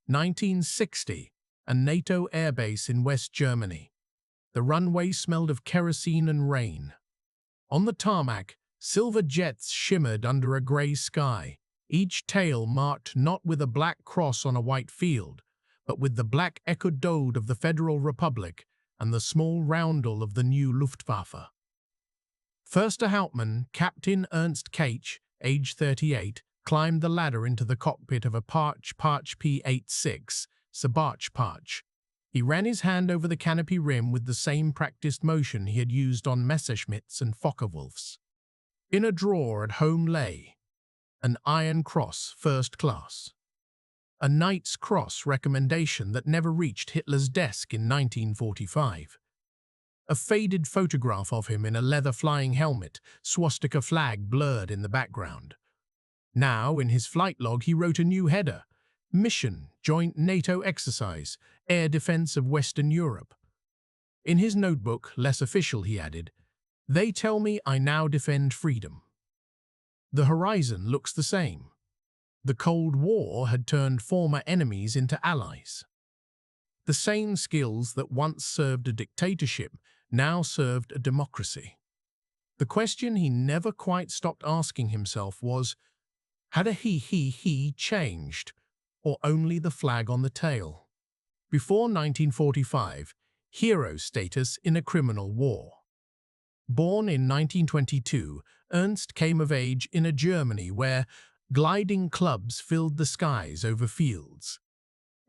1960, a NATO airbase in West Germany. The runway smelled of kerosene and rain. On the tarmac, silver jets shimmered under a grey sky, each tail marked not with a black cross on a white field, but with the black echo-dode of the Federal Republic and the small roundel of the new Luftwaffe. First Hauptmann Captain Ernst Kach, age 38, climbed the ladder into the cockpit of a Parch P-86, Sabach. He ran his hand over the canopy rim with the same practiced motion he had used on Messerschmitts and Focke-Wulfs. In a drawer at home lay an Iron Cross First Class, a Knight's Cross recommendation that never reached Hitler's desk in 1945. A faded photograph of him in a leather flying helmet, swastika flag blurred in the background. Now, in his flight log, he wrote a new header: Mission, Joint NATO Exercise, Air Defense of Western Europe. In his notebook, less official, he added, "They tell me I now defend freedom." The horizon looks the same. The Cold War had turned former enemies into allies. The same skills that once served a dictatorship now served a democracy. The question he never quite stopped asking himself was, had he changed, or only the flag on the tail? Before 1945, hero status in a criminal war. Born in 1922, Ernst came of age in a Germany where gliding clubs filled the skies over fields.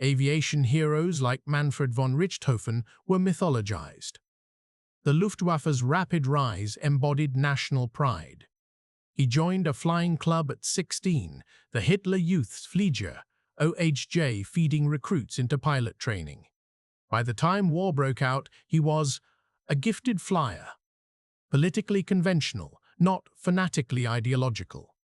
Aviation heroes like Manfred von Richthofen were mythologized. The Luftwaffe's rapid rise embodied national pride. He joined a flying club at 16, the Hitler Youthsflieger, OHJ, feeding recruits into pilot training. By the time war broke out, he was a gifted flyer, politically conventional, not fanatically ideological.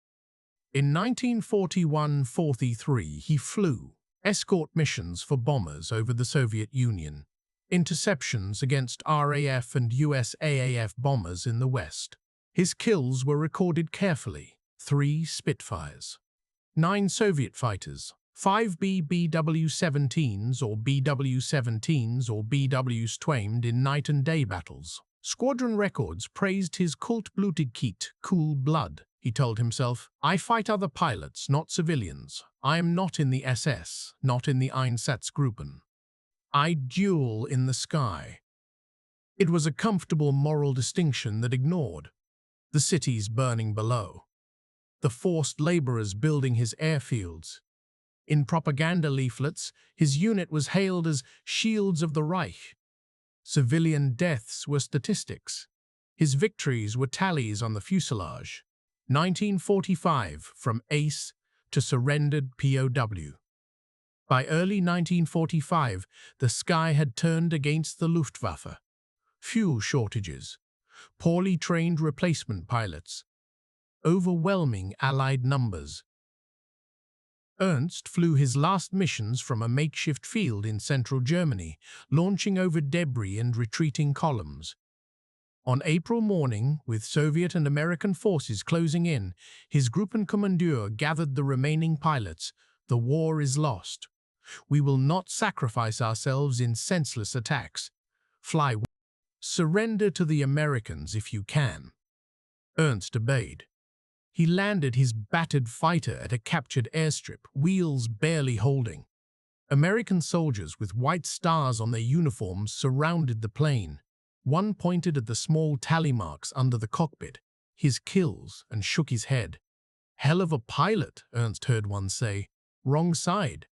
In 1941-43, he flew escort missions for bombers over the Soviet Union, interceptions against RAF and USAAF bombers in the West. His kills were recorded carefully: 3 Spitfires, 9 Soviet fighters, 5 BW-17s or BW-17s or BWs twained in night and day battles. Squadron records praised his Kaltblütigkeit, cool blood. He told himself, "I fight other pilots, not civilians. I am not in the SS, not in the Einsatzgruppen. I duel in the sky." It was a comfortable moral distinction that ignored the cities burning below, the forced laborers building his airfields. In propaganda leaflets, his unit was hailed as shields of the Reich. Civilian deaths were statistics. His victories were tallies on the fuselage. 1945, from ace to surrendered POW. By early 1945, the sky had turned against the Luftwaffe. Fuel shortages, poorly trained replacement pilots, overwhelming Allied numbers. Ernst flew his last missions from a makeshift field in central Germany, launching over debris and retreating columns. On April morning, with Soviet and American forces closing in, his Gruppenkommandeur gathered the remaining pilots. "The war is lost. We will not sacrifice ourselves in senseless attacks. Fly. Surrender to the Americans if you can." Ernst obeyed. He landed his battered fighter at a captured airstrip, wheels barely holding. American soldiers with white stars on their uniforms surrounded the plane. One pointed at the small tally marks under the cockpit, his kills, and shook his head. "Hell of a pilot," Ernst heard one say. "Wrong side."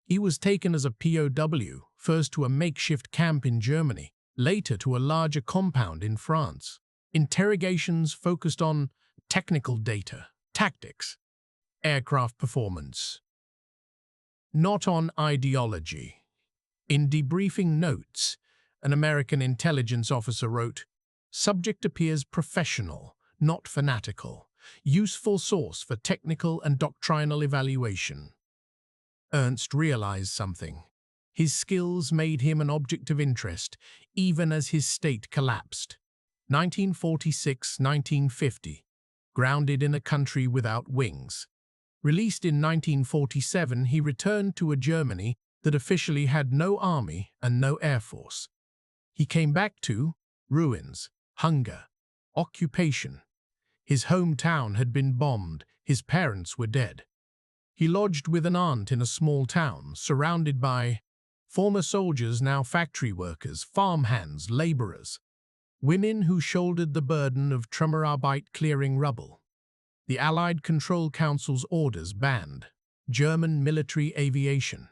He was taken as a POW, first to a makeshift camp in Germany, later to a larger compound in France. Interrogations focused on technical data, tactics, aircraft performance, not on ideology. In debriefing notes, an American intelligence officer wrote, "Subject appears professional, not fanatical. Useful source for technical and doctrinal evaluation." Ernst realized something. His skills made him an object of interest, even as his state collapsed. 1946-1950. Grounded in a country without wings. Released in 1947, he returned to a Germany that officially had no army and no air force. He came back to ruins, hunger, occupation. His hometown had been bombed, his parents were dead. He lodged with an aunt in a small town, surrounded by former soldiers, now factory workers, farmhands, laborers, women who shouldered the burden of Trümmerarbeit clearing rubble. The Allied Control Council's orders banned German military aviation.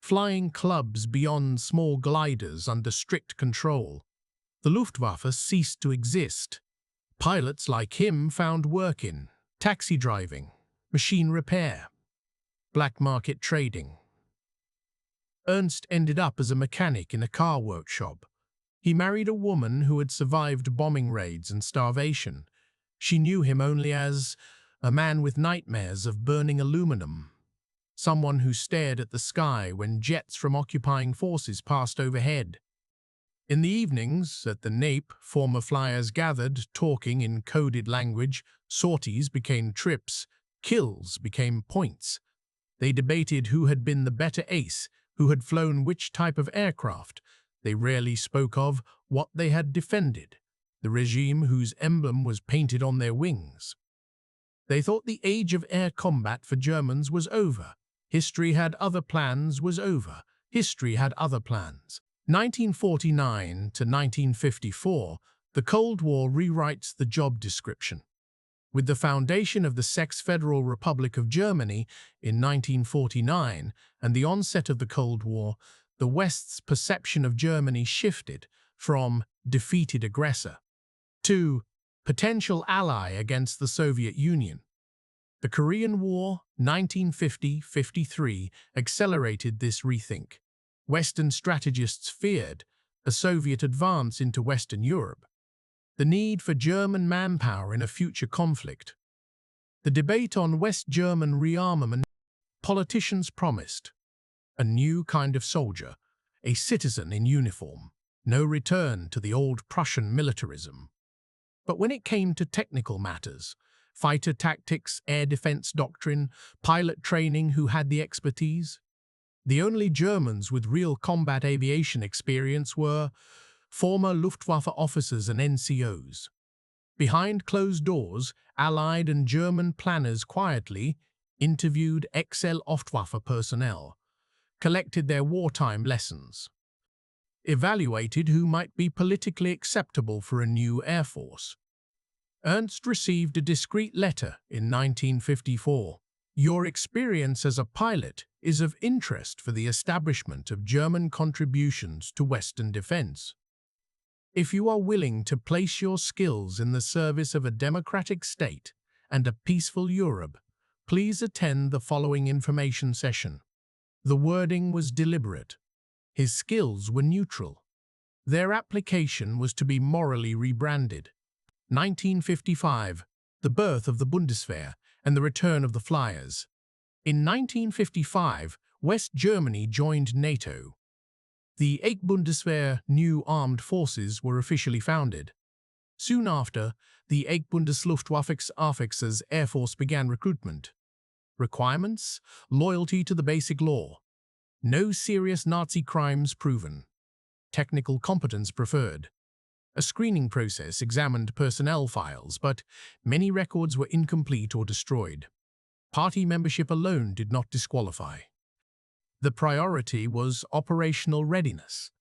Flying clubs beyond small gliders under strict control. The Luftwaffe ceased to exist. Pilots like him found work in taxi driving, machine repair, black market trading. Ernst ended up as a mechanic in a car workshop. He married a woman who had survived bombing raids and starvation. She knew him only as a man with nightmares of burning aluminum, someone who stared at the sky when jets from occupying forces passed overhead. In the evenings, at the Nape, former flyers gathered, talking in coded language. Sorties became trips, kills became points. They debated who had been the better ace, who had flown which type of aircraft. They rarely spoke of what they had defended, the regime whose emblem was painted on their wings. They thought the age of air combat for Germans was over. History had other plans was over. History had other plans. 1949 to 1954, the Cold War rewrites the job description. With the foundation of the Sex Federal Republic of Germany in 1949 and the onset of the Cold War, the West's perception of Germany shifted from defeated aggressor to potential ally against the Soviet Union. The Korean War, 1950-53, accelerated this rethink. Western strategists feared a Soviet advance into Western Europe, the need for German manpower in a future conflict. The debate on West German rearmament, politicians promised a new kind of soldier, a citizen in uniform, no return to the old Prussian militarism. But when it came to technical matters, fighter tactics, air defense doctrine, pilot training, who had the expertise? The only Germans with real combat aviation experience were former Luftwaffe officers and NCOs. Behind closed doors, Allied and German planners quietly interviewed ex-Luftwaffe personnel, collected their wartime lessons, evaluated who might be politically acceptable for a new air force. Ernst received a discreet letter in 1954. Your experience as a pilot is of interest for the establishment of German contributions to Western defense. If you are willing to place your skills in the service of a democratic state and a peaceful Europe, please attend the following information session. The wording was deliberate. His skills were neutral. Their application was to be morally rebranded. 1955, the birth of the Bundeswehr and the return of the flyers. In 1955, West Germany joined NATO. The Eighth Bundeswehr, new armed forces, were officially founded. Soon after, the Eighth Bundesluftwaffe's Air Force began recruitment. Requirements: loyalty to the basic law. No serious Nazi crimes proven. Technical competence preferred. A screening process examined personnel files, but many records were incomplete or destroyed. Party membership alone did not disqualify. The priority was operational readiness.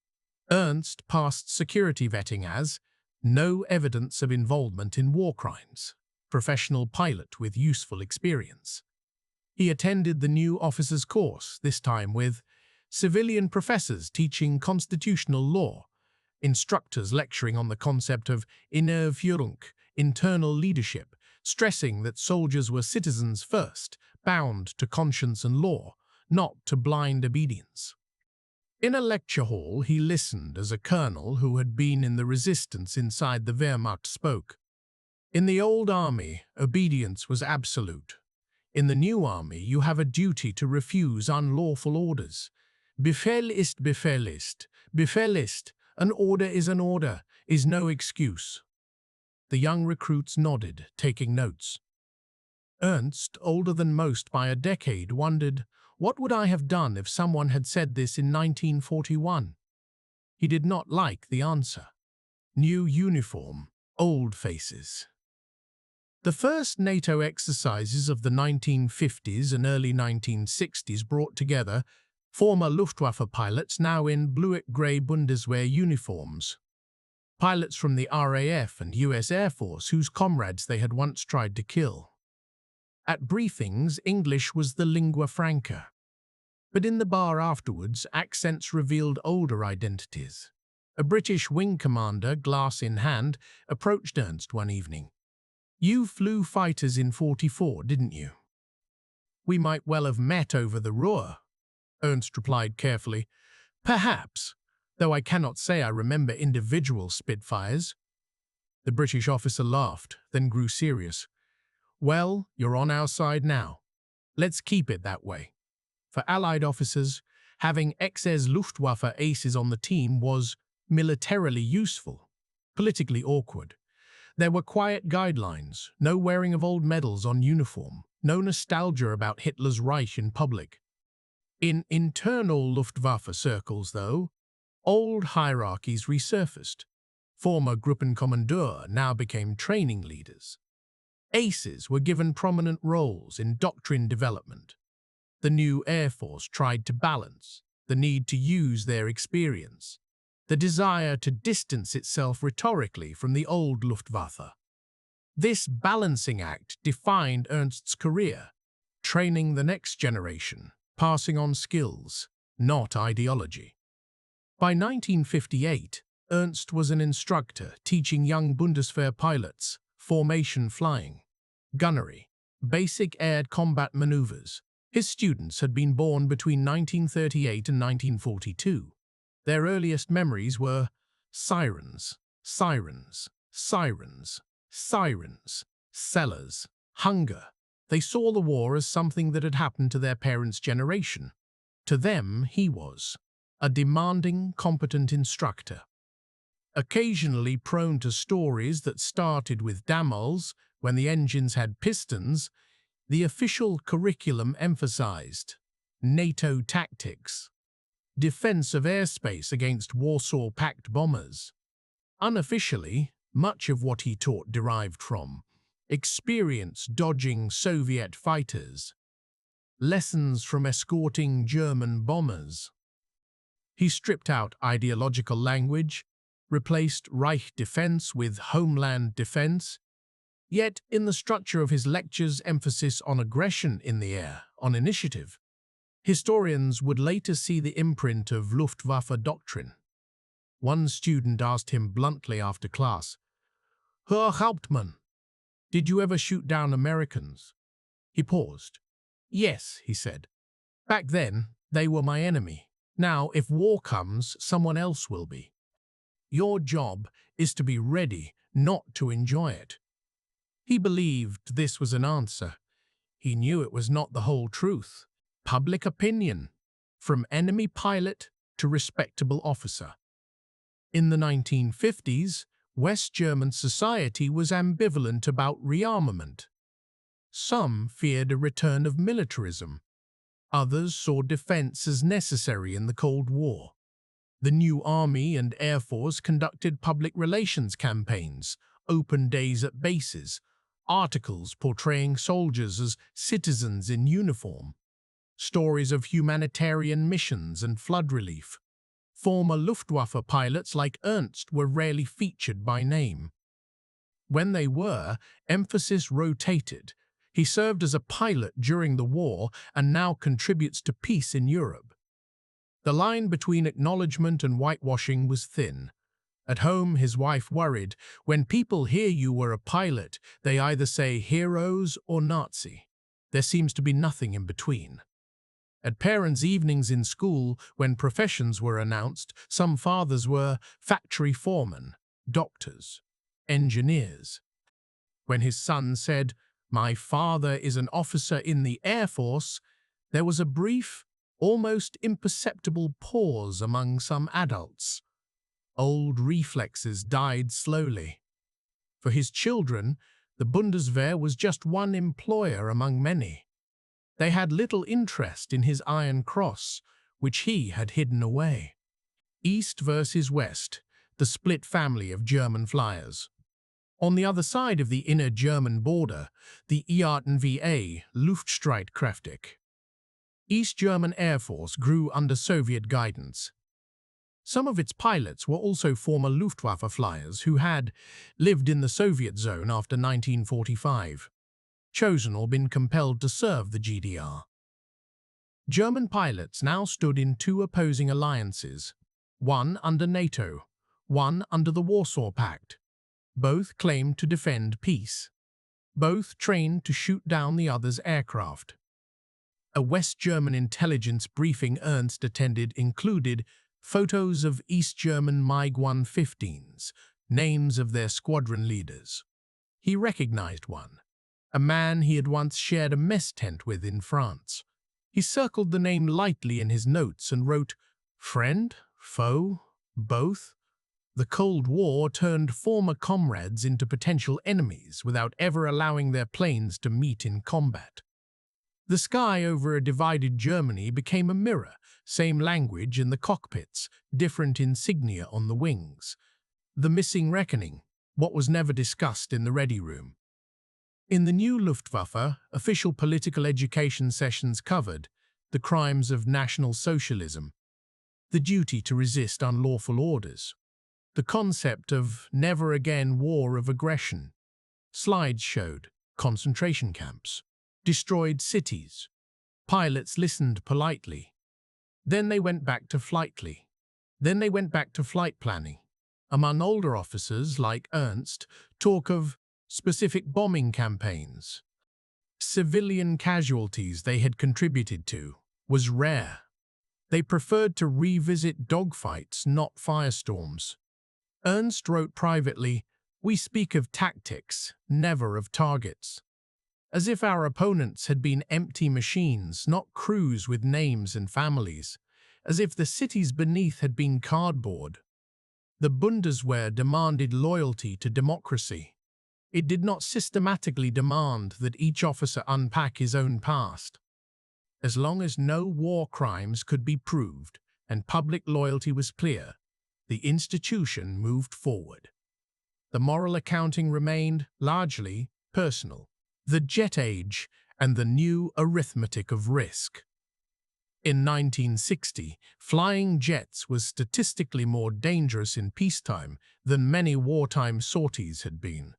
Ernst passed security vetting as no evidence of involvement in war crimes, professional pilot with useful experience. He attended the new officers' course, this time with civilian professors teaching constitutional law, instructors lecturing on the concept of innere Führung, internal leadership, stressing that soldiers were citizens first, bound to conscience and law, not to blind obedience. In a lecture hall, he listened as a colonel who had been in the resistance inside the Wehrmacht spoke. In the old army, obedience was absolute. In the new army, you have a duty to refuse unlawful orders. Befehl ist Befehl ist. Befehl ist. An order is an order, is no excuse. The young recruits nodded, taking notes. Ernst, older than most by a decade, wondered What would I have done if someone had said this in 1941? He did not like the answer. New uniform, old faces. The first NATO exercises of the 1950s and early 1960s brought together former Luftwaffe pilots now in bluish-grey Bundeswehr uniforms. Pilots from the RAF and US Air Force whose comrades they had once tried to kill. At briefings, English was the lingua franca. But in the bar afterwards, accents revealed older identities. A British wing commander, glass in hand, approached Ernst one evening. "You flew fighters in 44, didn't you?" "We might well have met over the Ruhr," Ernst replied carefully. "Perhaps, though I cannot say I remember individual Spitfires." The British officer laughed, then grew serious. "Well, you're on our side now. Let's keep it that way." For Allied officers, having ex Luftwaffe aces on the team was militarily useful, politically awkward. There were quiet guidelines, no wearing of old medals on uniform, no nostalgia about Hitler's Reich in public. In internal Luftwaffe circles, though, old hierarchies resurfaced. Former Gruppenkommandeur now became training leaders. Aces were given prominent roles in doctrine development. The new Air Force tried to balance the need to use their experience, the desire to distance itself rhetorically from the old Luftwaffe. This balancing act defined Ernst's career, training the next generation, passing on skills, not ideology. By 1958, Ernst was an instructor teaching young Bundeswehr pilots formation flying, gunnery, basic air combat maneuvers. His students had been born between 1938 and 1942. Their earliest memories were sirens, sirens, sirens, sirens, cellars, hunger. They saw the war as something that had happened to their parents' generation. To them, he was a demanding, competent instructor. Occasionally prone to stories that started with damals when the engines had pistons, the official curriculum emphasized NATO tactics, defense of airspace against Warsaw Pact bombers. Unofficially, much of what he taught derived from experience dodging Soviet fighters, lessons from escorting German bombers. He stripped out ideological language, replaced Reich defense with homeland defense, yet in the structure of his lectures emphasis on aggression in the air, on initiative. Historians would later see the imprint of Luftwaffe doctrine. One student asked him bluntly after class, "Herr Hauptmann, did you ever shoot down Americans?" He paused. "Yes," he said. "Back then, they were my enemy. Now, if war comes, someone else will be. Your job is to be ready, not to enjoy it." He believed this was an answer. He knew it was not the whole truth. Public opinion, from enemy pilot to respectable officer. In the 1950s, West German society was ambivalent about rearmament. Some feared a return of militarism. Others saw defense as necessary in the Cold War. The new Army and Air Force conducted public relations campaigns, open days at bases, articles portraying soldiers as citizens in uniform, stories of humanitarian missions and flood relief. Former Luftwaffe pilots like Ernst were rarely featured by name. When they were, emphasis rotated. He served as a pilot during the war and now contributes to peace in Europe. The line between acknowledgement and whitewashing was thin. At home, his wife worried, "When people hear you were a pilot, they either say heroes or Nazi. There seems to be nothing in between." At parents' evenings in school, when professions were announced, some fathers were factory foremen, doctors, engineers. When his son said, "My father is an officer in the Air Force," there was a brief, almost imperceptible pause among some adults. Old reflexes died slowly. For his children, the Bundeswehr was just one employer among many. They had little interest in his Iron Cross, which he had hidden away. East versus West, the split family of German flyers. On the other side of the inner German border, the ERTNVA Luftstreitkräfte. East German Air Force grew under Soviet guidance. Some of its pilots were also former Luftwaffe flyers who had lived in the Soviet zone after 1945, chosen or been compelled to serve the GDR. German pilots now stood in two opposing alliances, one under NATO, one under the Warsaw Pact. Both claimed to defend peace. Both trained to shoot down the other's aircraft. A West German intelligence briefing Ernst attended included photos of East German MiG-115s, names of their squadron leaders. He recognized one, a man he had once shared a mess tent with in France. He circled the name lightly in his notes and wrote, "Friend? Foe? Both?" The Cold War turned former comrades into potential enemies without ever allowing their planes to meet in combat. The sky over a divided Germany became a mirror, same language in the cockpits, different insignia on the wings. The missing reckoning, what was never discussed in the ready room. In the new Luftwaffe, official political education sessions covered the crimes of National Socialism, the duty to resist unlawful orders, the concept of never again war of aggression. Slides showed concentration camps, destroyed cities. Pilots listened politely. Then they went back to flightly. Then they went back to flight planning. Among older officers like Ernst, talk of specific bombing campaigns. Civilian casualties they had contributed to was rare. They preferred to revisit dogfights, not firestorms. Ernst wrote privately, "We speak of tactics, never of targets." As if our opponents had been empty machines, not crews with names and families. As if the cities beneath had been cardboard. The Bundeswehr demanded loyalty to democracy. It did not systematically demand that each officer unpack his own past. As long as no war crimes could be proved and public loyalty was clear, the institution moved forward. The moral accounting remained largely personal. The jet age and the new arithmetic of risk. In 1960, flying jets was statistically more dangerous in peacetime than many wartime sorties had been.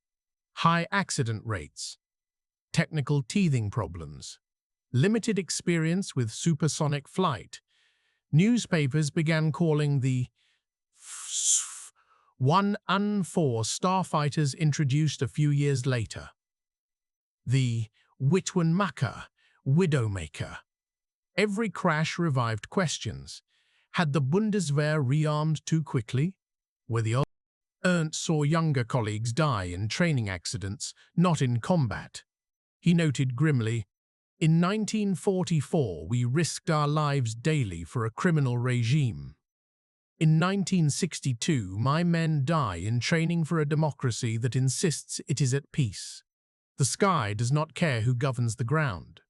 High accident rates, technical teething problems, limited experience with supersonic flight. Newspapers began calling the 1-4 starfighters introduced a few years later. The Witwenmacher, Widowmaker. Every crash revived questions. Had the Bundeswehr rearmed too quickly? Were the Ernst saw younger colleagues die in training accidents, not in combat. He noted grimly, "In 1944 we risked our lives daily for a criminal regime. In 1962 my men die in training for a democracy that insists it is at peace. The sky does not care who governs the ground."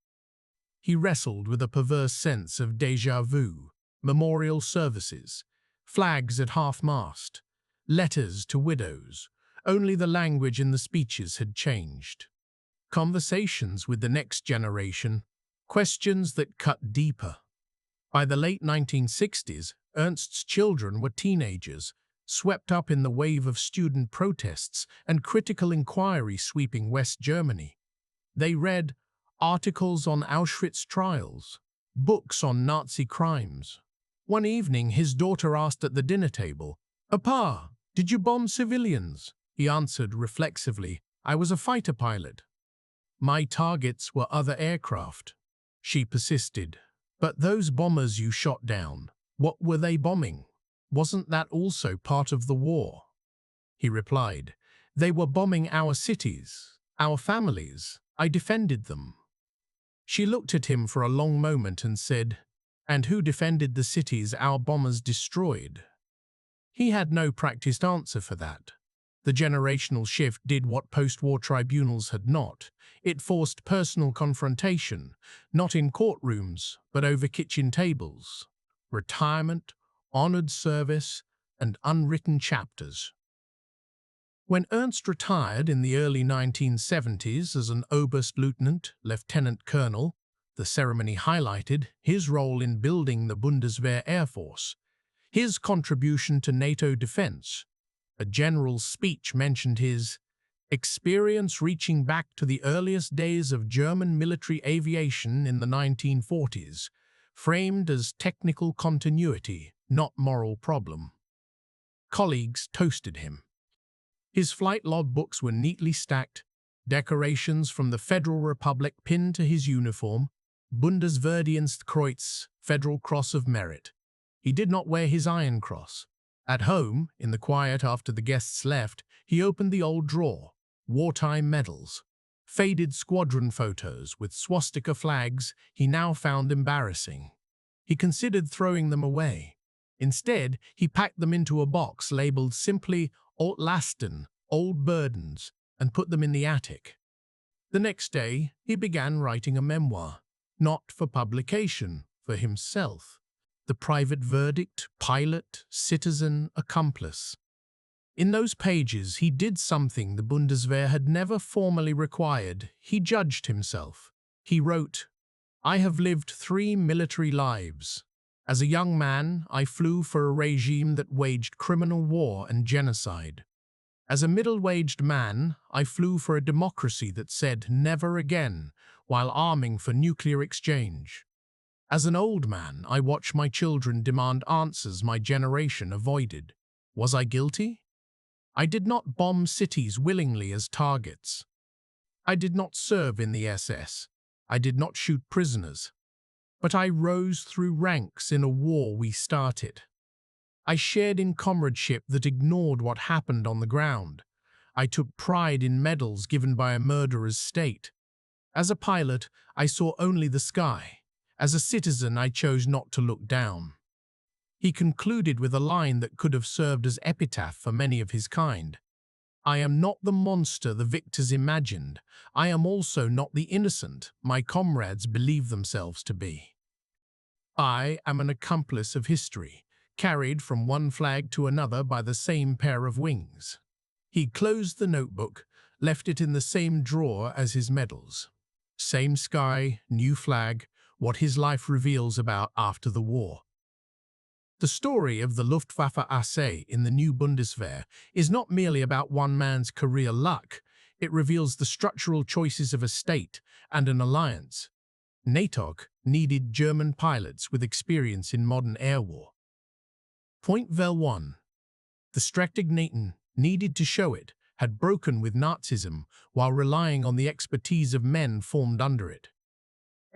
He wrestled with a perverse sense of déjà vu, memorial services, flags at half-mast, letters to widows. Only the language in the speeches had changed. Conversations with the next generation, questions that cut deeper. By the late 1960s, Ernst's children were teenagers, swept up in the wave of student protests and critical inquiry sweeping West Germany. They read articles on Auschwitz trials, books on Nazi crimes. One evening, his daughter asked at the dinner table, "Papa, did you bomb civilians?" He answered reflexively, "I was a fighter pilot." "My targets were other aircraft," she persisted. "But those bombers you shot down, what were they bombing? Wasn't that also part of the war?" He replied, "They were bombing our cities, our families. I defended them." She looked at him for a long moment and said, "And who defended the cities our bombers destroyed?" He had no practiced answer for that. The generational shift did what post-war tribunals had not. It forced personal confrontation, not in courtrooms, but over kitchen tables. Retirement, honored service, and unwritten chapters. When Ernst retired in the early 1970s as an Oberstleutnant, lieutenant colonel, the ceremony highlighted his role in building the Bundeswehr Air Force, his contribution to NATO defense. A general's speech mentioned his experience reaching back to the earliest days of German military aviation in the 1940s, framed as technical continuity, not moral problem. Colleagues toasted him. His flight logbooks were neatly stacked, decorations from the Federal Republic pinned to his uniform, Bundesverdienstkreuz, Federal Cross of Merit. He did not wear his Iron Cross. At home, in the quiet after the guests left, he opened the old drawer, wartime medals, faded squadron photos with swastika flags he now found embarrassing. He considered throwing them away. Instead, he packed them into a box labeled simply Alt Lasten, Old Burdens, and put them in the attic. The next day, he began writing a memoir, not for publication, for himself. The private verdict, pilot, citizen, accomplice. In those pages, he did something the Bundeswehr had never formally required. He judged himself. He wrote, "I have lived 3 military lives. As a young man, I flew for a regime that waged criminal war and genocide. As a middle-aged man, I flew for a democracy that said never again, while arming for nuclear exchange. As an old man, I watch my children demand answers my generation avoided. Was I guilty? I did not bomb cities willingly as targets. I did not serve in the SS. I did not shoot prisoners. But I rose through ranks in a war we started. I shared in comradeship that ignored what happened on the ground. I took pride in medals given by a murderer's state. As a pilot, I saw only the sky. As a citizen, I chose not to look down." He concluded with a line that could have served as epitaph for many of his kind. "I am not the monster the victors imagined. I am also not the innocent my comrades believe themselves to be. I am an accomplice of history, carried from one flag to another by the same pair of wings." He closed the notebook, left it in the same drawer as his medals. Same sky, new flag, what his life reveals about after the war. The story of the Luftwaffe AC in the new Bundeswehr is not merely about one man's career luck. It reveals the structural choices of a state and an alliance. NATO needed German pilots with experience in modern air war. Point Vel 1. The Strategnaten needed to show it had broken with Nazism while relying on the expertise of men formed under it.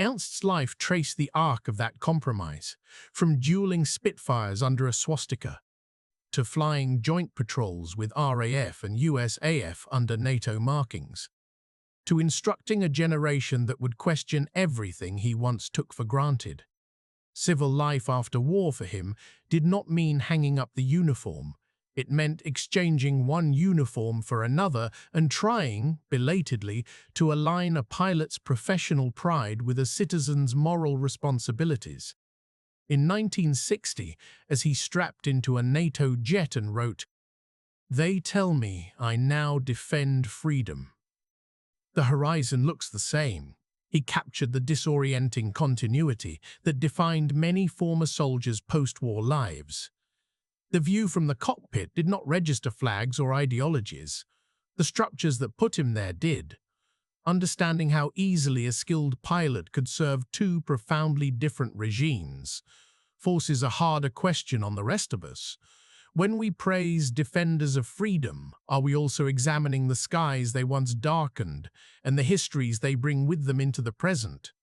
Ernst's life traced the arc of that compromise, from dueling Spitfires under a swastika to flying joint patrols with RAF and USAF under NATO markings, to instructing a generation that would question everything he once took for granted. Civil life after war for him did not mean hanging up the uniform. It meant exchanging one uniform for another and trying, belatedly, to align a pilot's professional pride with a citizen's moral responsibilities. In 1960, as he strapped into a NATO jet and wrote, "They tell me I now defend freedom." The horizon looks the same. He captured the disorienting continuity that defined many former soldiers' post-war lives. The view from the cockpit did not register flags or ideologies. The structures that put him there did. Understanding how easily a skilled pilot could serve 2 profoundly different regimes forces a harder question on the rest of us. When we praise defenders of freedom, are we also examining the skies they once darkened and the histories they bring with them into the present?